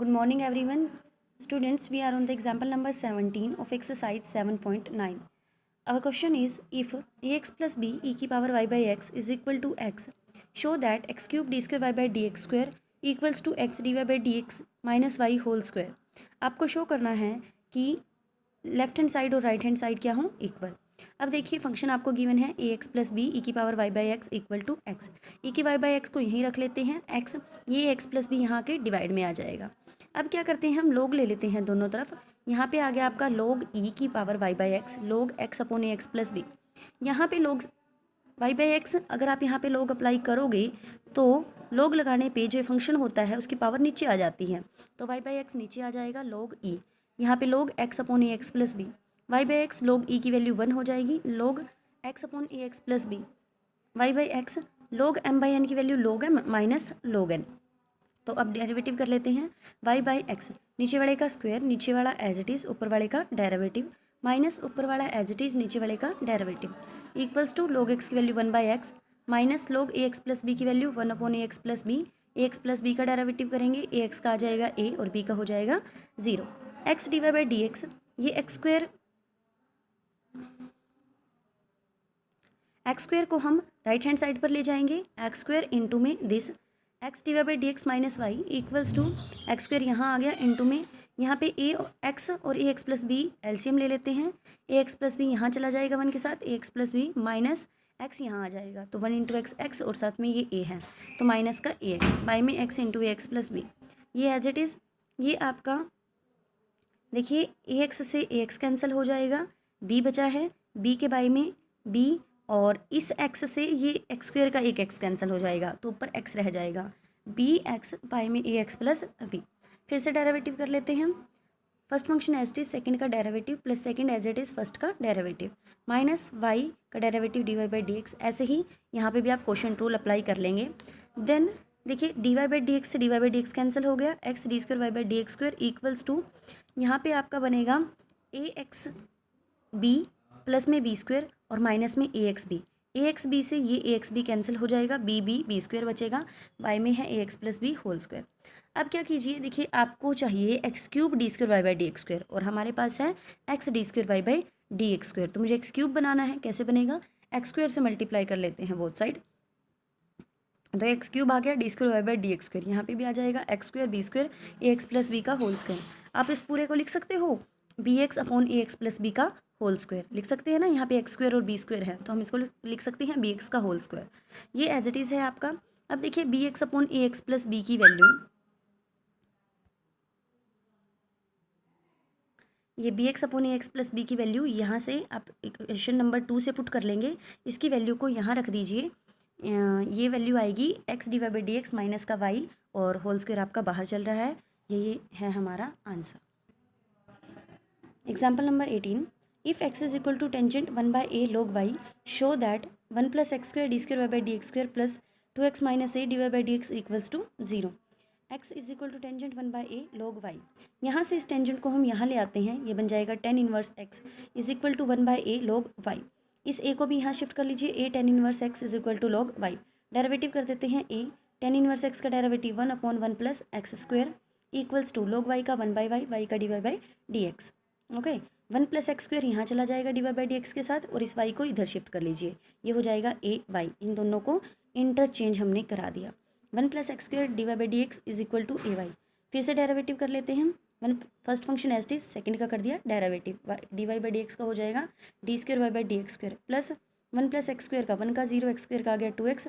Good morning everyone. Students, we are on the example number 17 of exercise 7.9. Our question is, if ax plus b e की power y by x is equal to x, show that x cube d square y by dx square equals to x dy by dx minus y whole square. आपको show करना है कि left hand side और right hand side क्या हो, equal. अब देखिए function आपको गिवन है a x plus b e की power y by x equal to x. E की वाई बाई एक्स को यहीं रख लेते हैं, एक्स ये एक्स प्लस बी यहाँ के डिवाइड में आ जाएगा। अब क्या करते हैं, हम लोग ले लेते हैं दोनों तरफ। यहाँ पे आ गया आपका लोग ई की पावर वाई बाई एक्स, लोग x upon a x plus B. यहाँ पे लोग वाई बाई एक्स, अगर आप यहाँ पे लोग अप्लाई करोगे तो लोग लगाने पे जो फंक्शन होता है उसकी पावर नीचे आ जाती है, तो वाई बाई एक्स नीचे आ जाएगा लोग ई। यहाँ पे log x upon a x plus b, y by x log e की वैल्यू 1 हो जाएगी, log x upon a x plus b, y by x log m by n की value log m minus log n. तो अब derivative कर लेते हैं, Y by x नीचे वाले का स्क्वायर, नीचे वाला एज इट इज़, ऊपर वाले का डेरिवेटिव, माइनस ऊपर वाला एज इट इज़, नीचे वाले का derivative, equals to log x की value 1 by x minus log a x plus b की value 1 upon a x plus b. A x plus b का डेरिवेटिव करेंगे, ए एक्स का आ जाएगा ए और बी का हो जाएगा 0। X d y by d x, ये एक्स स्क्वेयर को हम राइट हैंड साइड पर ले जाएंगे, एक्स स्क्वेयर इंटू में this x d y by d x minus y equals to x square यहाँ आ गया इंटू में, यहाँ पे ए एक्स और ए एक्स प्लस बी एलसीएम ले लेते हैं, ए एक्स प्लस बी यहाँ चला जाएगा 1 के साथ, a x plus b minus x यहाँ आ जाएगा, तो 1 इंटू एक्स एक्स और साथ में ये ए है तो माइनस का ए एक्स बाई में एक्स इंटू ए एक्स प्लस बी, ये एज इट इज़। ये आपका देखिए ए एक्स से ए एक्स कैंसिल हो जाएगा, बी बचा है, बी के बाई में बी, और इस एक्स से ये एक्स स्क्वेयर का एक एक्स कैंसिल हो जाएगा तो ऊपर एक्स रह जाएगा, बी एक्स पाई में ए एक्स प्लस बी। फिर से डेरिवेटिव कर लेते हैं, first function as it is second का derivative plus second as it is first का डेरिवेटिव माइनस वाई का derivative d y by d x. ऐसे ही यहाँ पे भी आप क्वोशिएंट रूल अप्लाई कर लेंगे। देन देखिए d y by d x से d y by d x cancel हो गया, x d square y by d x square equals to यहाँ पे आपका बनेगा ए एक्स बी प्लस में बी स्क्वायर और माइनस में a x b. A x b से ये ए एक्स बी कैंसिल हो जाएगा, बी बी बी स्क्वायर बचेगा, वाई में है a x plus b whole square. अब क्या कीजिए, देखिए आपको चाहिए x cube d square y by d x square और हमारे पास है x d square y by d x square, तो मुझे एक्स क्यूब बनाना है। कैसे बनेगा, एक्स स्क्वायर से मल्टीप्लाई कर लेते हैं बोथ साइड, तो एक्स क्यूब आ गया d square y by d x square, यहाँ पे भी आ जाएगा x square b square a x plus b का होल स्क्वायर। आप इस पूरे को लिख सकते हो b x upon a x plus b का होल स्क्वायर, लिख सकते हैं ना, यहाँ पे एक्स स्क्वायर और बी स्क्वायर है तो हम इसको लिख सकते हैं बी एक्स का होल स्क्वायर, ये एज इट इज़ है आपका। अब देखिए B x upon a x plus b की वैल्यू, ये B x upon a x plus b की वैल्यू यहाँ से आप इक्वेशन नंबर 2 से पुट कर लेंगे, इसकी वैल्यू को यहाँ रख दीजिए, ये वैल्यू आएगी x d y by d x minus का वाई और होल स्क्वायर आपका बाहर चल रहा है, ये है हमारा answer. Example number 18, if x is equal to tangent 1 by a log y, show that 1 plus x square d square y by d x square plus 2x minus a d y by d x equals to 0। X is equal to tangent 1 by a log y, यहाँ से इस tangent को हम यहाँ ले आते हैं, ये बन जाएगा tan inverse x is equal to 1 by a log y। इस a को भी यहाँ शिफ्ट कर लीजिए, a tan inverse x is equal to log y। Derivative कर देते हैं, a tan इनवर्स x का derivative 1 upon 1 plus x square equals to log y का 1 बाई वाई, वाई का d y by d x. Okay, 1 plus x square यहाँ चला जाएगा d y by d x के साथ और इस y को इधर शिफ्ट कर लीजिए, ये हो जाएगा ए वाई, इन दोनों को इंटरचेंज हमने करा दिया। 1 plus x square d y by d x is equal to a y. फिर से डेरिवेटिव कर लेते हैं, first function as is second का कर दिया derivative, d y by d x का हो जाएगा d square y by d x square plus 1 plus x square का 1 का 0, एक्स स्क्वायर का आ गया 2x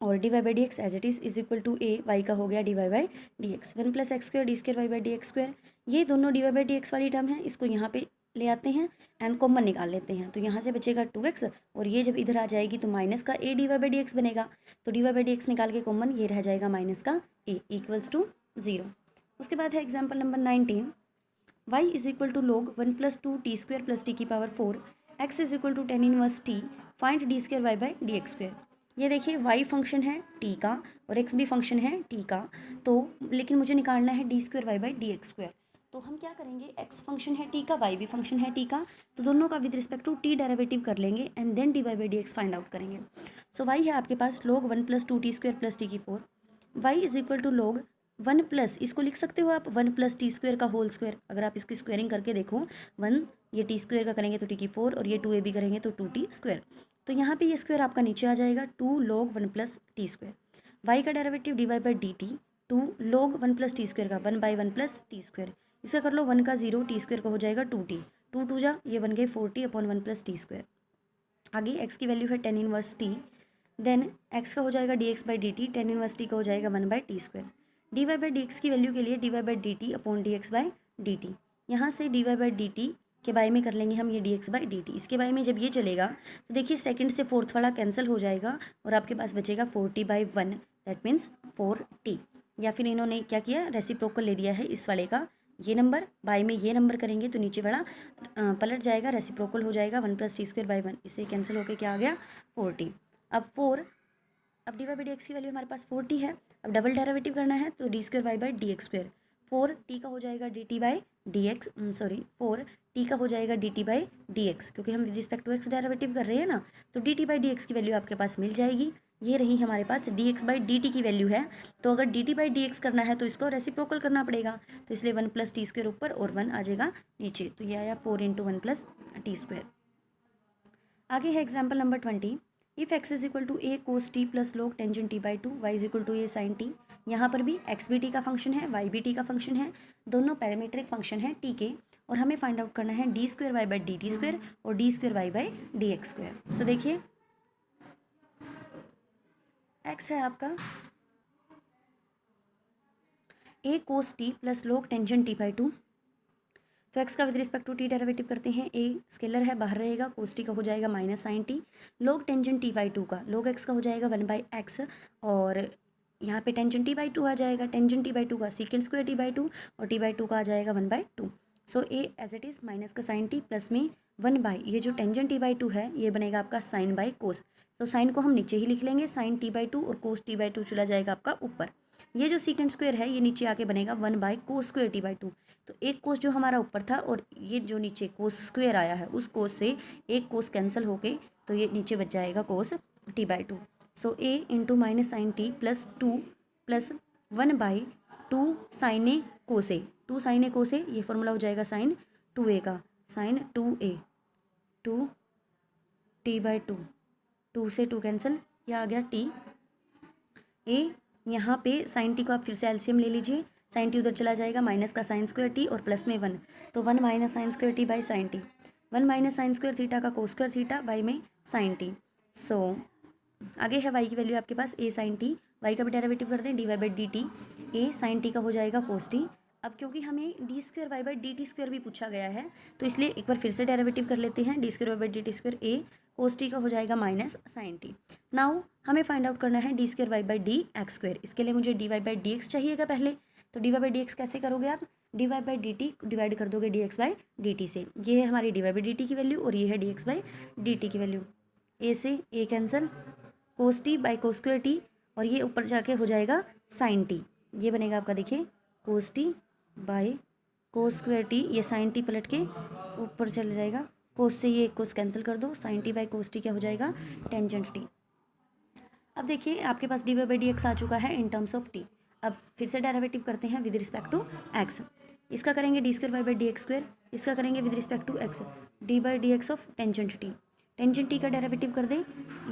और d y by d x as it is equal to a y का हो गया d y by d x. 1 plus x square d square y by d x square, ये दोनों d y by d x वाली term है, इसको यहाँ पे ले आते हैं एंड कॉमन निकाल लेते हैं, तो यहाँ से बचेगा 2x और ये जब इधर आ जाएगी तो माइनस का a d y by d x बनेगा, तो d y by d x निकाल के कॉमन ये रह जाएगा माइनस का ए इक्वल्स टू 0। उसके बाद है example number 19, y is equal to log 1 plus 2 t square plus t की power 4, x is equal to tan inverse t, find d square y by d x square. ये देखिए y function है t का और x भी function है t का, तो लेकिन मुझे निकालना है d square y by d x square, तो हम क्या करेंगे, x फंक्शन है t का, y भी फंक्शन है t का, तो दोनों का with respect to t derivative कर लेंगे and then d y by d x find out करेंगे। सो y है आपके पास log 1 plus 2 t square plus t की 4, y is equal to log one plus, इसको लिख सकते हो आप 1 + t² का होल स्क्वायर। अगर आप इसकी स्क्वायरिंग करके देखो 1, ये t² का करेंगे तो t की 4 और ये 2ab करेंगे तो 2t²। तो यहाँ पे ये स्क्वायर आपका नीचे आ जाएगा 2 log 1 + t²। y का डेरिवेटिव dy/dt 2 log 1 + t² का 1/1 + t²। इसका कर लो 1 का 0, t² का हो जाएगा 2t, 2 2 जा ये बन गए 4t/1 + t²। आगे x की वैल्यू है tan inverse t, then x का हो जाएगा dx/dt, tan इनवर्स t का हो जाएगा 1/t²। dy/dx की वैल्यू के लिए dy/dt/dx/dt, यहाँ से dy/dt के बाय में कर लेंगे हम ये dx/dt। इसके बाय में जब ये चलेगा तो देखिए सेकंड से फोर्थ वाला कैंसिल हो जाएगा और आपके पास बचेगा 4t/1, दैट मीन्स 4t। या फिर इन्होंने क्या किया, रेसिप्रोकल ले दिया है इस वाले का, ये नंबर बाय में ये नंबर करेंगे तो नीचे वाला पलट जाएगा, रेसिप्रोकल हो जाएगा 1 + t²/1, इससे कैंसिल होकर क्या आ गया 4t। अब अब dy/dx की वैल्यू हमारे पास 4t है। अब डबल डेरिवेटिव करना है तो d²y/dx², 4t का हो जाएगा dt/dx, सॉरी 4t का हो जाएगा dt/dx, क्योंकि हम with respect to x derivative कर रहे हैं ना, तो dt/dx की वैल्यू आपके पास मिल जाएगी। ये रही हमारे पास dx/dt की वैल्यू है। तो अगर dt/dx करना है तो इसको रेसिप्रोकल करना पड़ेगा, तो इसलिए 1 + t² ऊपर और 1 आ जाएगा नीचे, तो ये आया 4 × 1 + t²। आगे है example number 20। If x is equal to a cos t plus log tangent t/2, y is equal to a sin t। यहाँ पर भी x भी t का फंक्शन है, y भी t का फंक्शन है, दोनों पैरामीट्रिक फंक्शन है t के, और हमें फाइंड आउट करना है d²y/dt² और d²y/dx²। सो देखिए x है आपका a cos t plus log tangent t/2, तो x का with respect to t derivative करते हैं, a स्केलर है बाहर रहेगा, cos t का हो जाएगा -sin t, log tangent t/2 का log x का हो जाएगा 1/x, और यहाँ पे टेंजेंट t/2 आ जाएगा, टेंजेंट t/2 का sec² t/2 और t/2 का आ जाएगा 1/2। So a as it is minus का sin t प्लस में 1/ ये जो टेंजेंट t/2 है ये बनेगा आपका sin/cos, तो साइन को हम नीचे ही लिख लेंगे sin t/2 और cos t/2 चला जाएगा आपका ऊपर। ये जो सीकेंड स्क्वायर है ये नीचे आके बनेगा 1/cos² t/2, तो एक कोस जो हमारा ऊपर था और ये जो नीचे कोस स्क्वायर आया है उस कोस से एक कोस कैंसिल होके तो ये नीचे बच जाएगा कोस t/2। So a into -sin t plus 2 plus 1/2 sin a cos a, 2 sin a cos a, ये फॉर्मूला हो जाएगा sin 2a का, sin 2a 2 t/2, 2 से 2 कैंसिल, यह आ गया t। a यहाँ पे sin t को आप फिर से एलसीएम ले लीजिए, sin t उधर चला जाएगा, माइनस का sin² t और प्लस में 1, तो 1 - sin² t/sin t, 1 - sin² theta का cos² थीटा बाई में sin t। सो आगे है y की वैल्यू आपके पास a sin t, y का भी डेरिवेटिव कर दें dy/dt, a sin t का हो जाएगा cos t। अब क्योंकि हमें d²y/dt² भी पूछा गया है तो इसलिए एक बार फिर से डेरिवेटिव कर लेते हैं, d²y/dt², a cos t का हो जाएगा -sin t। नाउ हमें फाइंड आउट करना है d²y/dx², इसके लिए मुझे dy/dx चाहिएगा पहले, तो dy/dx कैसे करोगे आप, dy/dt डिवाइड कर दोगे dx/dt से, ये है हमारी dy/dt की वैल्यू और ये है dx/dt की वैल्यू, a से a cancel, cos t/cos² t और ये ऊपर जाके हो जाएगा sin t, ये बनेगा आपका देखिए cos t/cos² t, ये sin t पलट के ऊपर चल जाएगा, cos से ये cos कैंसिल कर दो, sin t/cos t क्या हो जाएगा टेंजेंट t। अब देखिए आपके पास dy/dx आ चुका है इन टर्म्स ऑफ t। अब फिर से डेरिवेटिव करते हैं विद रिस्पेक्ट टू x, इसका करेंगे d²y/dx², इसका करेंगे with respect to x, d/dx of tangent t, tangent t का डेरिवेटिव कर दें,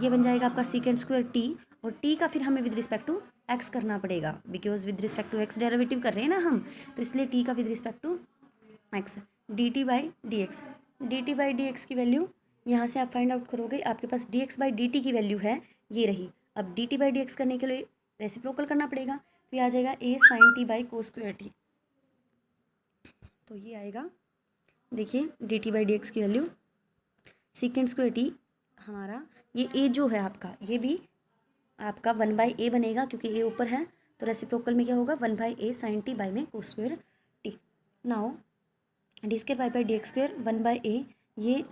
ये बन जाएगा आपका sec² t, और t का फिर हमें विद रिस्पेक्ट टू x करना पड़ेगा, because with respect to x derivative कर रहे हैं ना हम, तो इसलिए t का with respect to x, dt/dx, dt/dx की वैल्यू यहाँ से आप फाइंड आउट करोगे, आपके पास dx/dt की वैल्यू है ये रही। अब dt/dx करने के लिए रेसिप्रोकल करना पड़ेगा, तो ये आ जाएगा a sin t/cos² t, तो ये आएगा देखिए dt/dx की वैल्यू sec² t हमारा, ये a जो है आपका ये भी आपका 1/a बनेगा क्योंकि a ऊपर है, तो रेसिप्रोकल में क्या होगा 1/a sin t बाई में cos² t। Now d²y/dx², 1/a, ये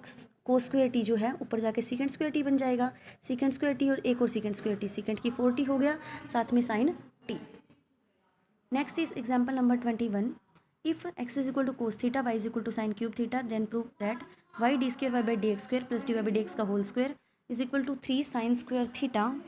cos² t जो है ऊपर जाके sec² t बन जाएगा, sec² t और एक और sec² t, secant की 4t हो गया, साथ में sin t। Next is example number 21। If x is equal to cos theta, y is equal to sin cube theta, then prove that y d²y/dx² plus dy/dx का whole square is equal to 3 sin² theta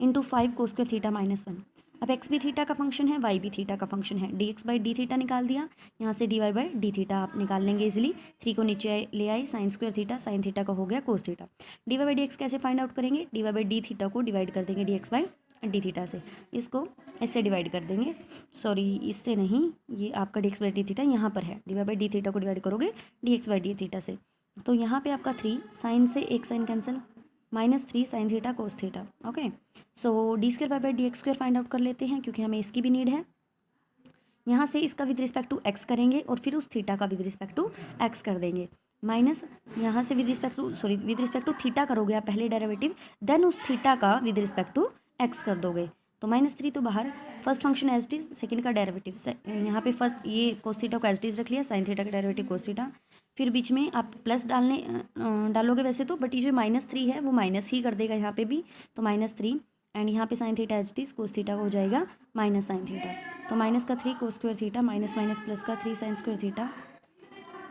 into 5 cos² theta -1। अब x भी theta का function है, Y भी theta का function है, d x by d theta निकाल दिया, यहाँ से d y by d theta आप निकाल लेंगे इजिली। 3 को नीचे ले आए, sine square theta, sine theta का हो गया cos theta. D y by d x कैसे फाइंड आउट करेंगे, d y by d theta को डिवाइड कर देंगे d x by d theta से, इसको इससे डिवाइड कर देंगे, सॉरी इससे नहीं, ये आपका d x by d theta यहाँ पर है, d y by d theta को डिवाइड करोगे d x by d theta से, तो यहाँ पे आपका 3 साइन से एक sine cancel, -3 sine theta cos theta. Okay, so d square by d x square find out कर लेते हैं, क्योंकि हमें इसकी भी नीड है। यहाँ से इसका विद रिस्पेक्ट टू एक्स करेंगे और फिर उस थीटा का विद रिस्पेक्ट टू एक्स कर देंगे, माइनस यहाँ से विद रिस्पेक्ट टू थीटा करोगे आप पहले डेरिवेटिव, देन उस थीटा का विद रिस्पेक्ट टू एक्स कर दोगे, तो -3 तो बाहर, first function as it is, second का डेरिवेटिव, यहाँ पे फर्स्ट ये कोस थीटा को एज इट इज रख लिया, साइन थीटा का डेरिवेटिव कोस थीटा, फिर बीच में आप प्लस डालोगे वैसे तो, बट ये जो -3 है वो माइनस ही कर देगा यहाँ पे भी, तो -3 एंड यहाँ पे sine theta H T cos theta हो जाएगा माइनस साइन थीटा, तो माइनस का 3 कोस square theta minus minus plus का 3 साइन स्क्वायर थीटा।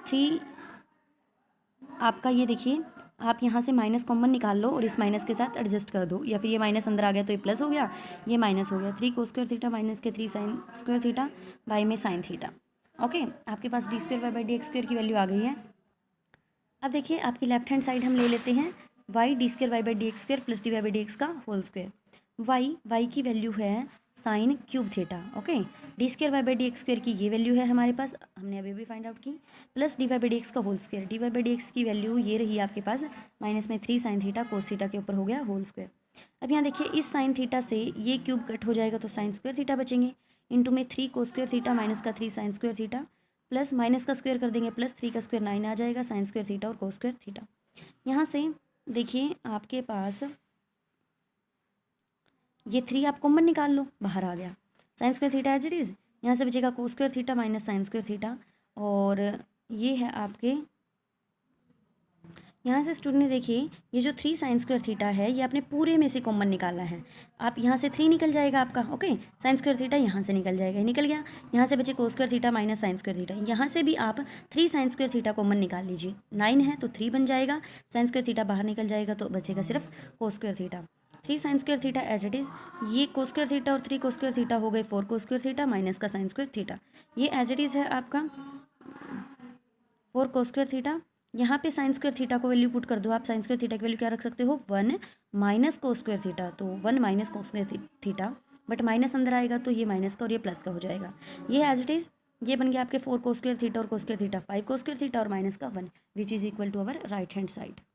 3 आपका ये देखिए, आप यहाँ से माइनस कॉमन निकाल लो और इस माइनस के साथ एडजस्ट कर दो, या फिर ये माइनस अंदर आ गया तो ये प्लस हो गया, ये माइनस हो गया, 3 कोस स्क्वायर थीटा माइनस के 3 साइन स्क्वायर थीटा बाई में साइन थीटा। ओके, आपके पास d square by d x square की वैल्यू आ गई है। अब देखिए आपकी लेफ्ट हैंड साइड हम ले लेते हैं, y d square y by d x square plus d y by d x का होल स्क्वायर, वाई की वैल्यू है sine cube theta. Okay, d square y by d x square की ये value है हमारे पास, हमने अभी भी फाइंड आउट की, plus d y by d x का whole square, d y by d x की वैल्यू ये रही आपके पास, माइनस में 3 साइन थीटा कोस थीटा के ऊपर हो गया होल स्क्वायर। अब यहाँ देखिए इस साइन थीटा से ये क्यूब कट हो जाएगा तो साइन स्क्वायर थीटा बचेंगे, इंटू में 3 कोस स्क्वायर थीटा माइनस का 3 sine square theta, plus minus का स्क्वायर कर देंगे, प्लस 3 का स्क्वायर 9 आ जाएगा, साइन स्क्वायर थीटा और कोस स्क्वायर थीटा। यहाँ से देखिए आपके पास ये 3 आप कॉमन निकाल लो, बाहर आ गया, sine square theta as it is, यहाँ से बचेगा cos square theta minus sine square theta, और ये है आपके, यहाँ से स्टूडेंट देखिए ये जो 3 साइन स्क्वायर थीटा है ये आपने पूरे में से कॉमन निकालना है, आप यहाँ से 3 निकल जाएगा आपका। ओके, साइन स्क्वायर थीटा यहाँ से निकल जाएगा, निकल गया, यहाँ से बचे कोस square theta minus sine square theta, यहाँ से भी आप 3 साइन स्क्वायर थीटा कॉमन निकाल लीजिए, 9 है तो 3 बन जाएगा, साइन स्क्वायर थीटा बाहर निकल जाएगा तो बचेगा सिर्फ cos square theta, 3 sine square theta as it is, ये कोस स्क्वायर थीटा और 3 कोस स्क्वायर थीटा हो गए 4 कोस स्क्वायर थीटा माइनस का साइन स्क्वायर थीटा, ये एज इट इज़ है आपका 4 कोस स्क्वायर थीटा। यहाँ पे साइन स्क्वायर थीटा को वैल्यू पुट कर दो आप, साइन स्क्वायर थीटा की वैल्यू क्या रख सकते हो 1 माइनस कोस स्क्वायर थीटा, तो 1 minus cos square theta, but minus अंदर आएगा तो ये माइनस का और ये प्लस का हो जाएगा, ये एज इट इज़, ये बन गया आपके 4 कोस स्क्वायर थीटा और cos square theta 5 cos square theta और माइनस का 1 which is equal to our right hand side.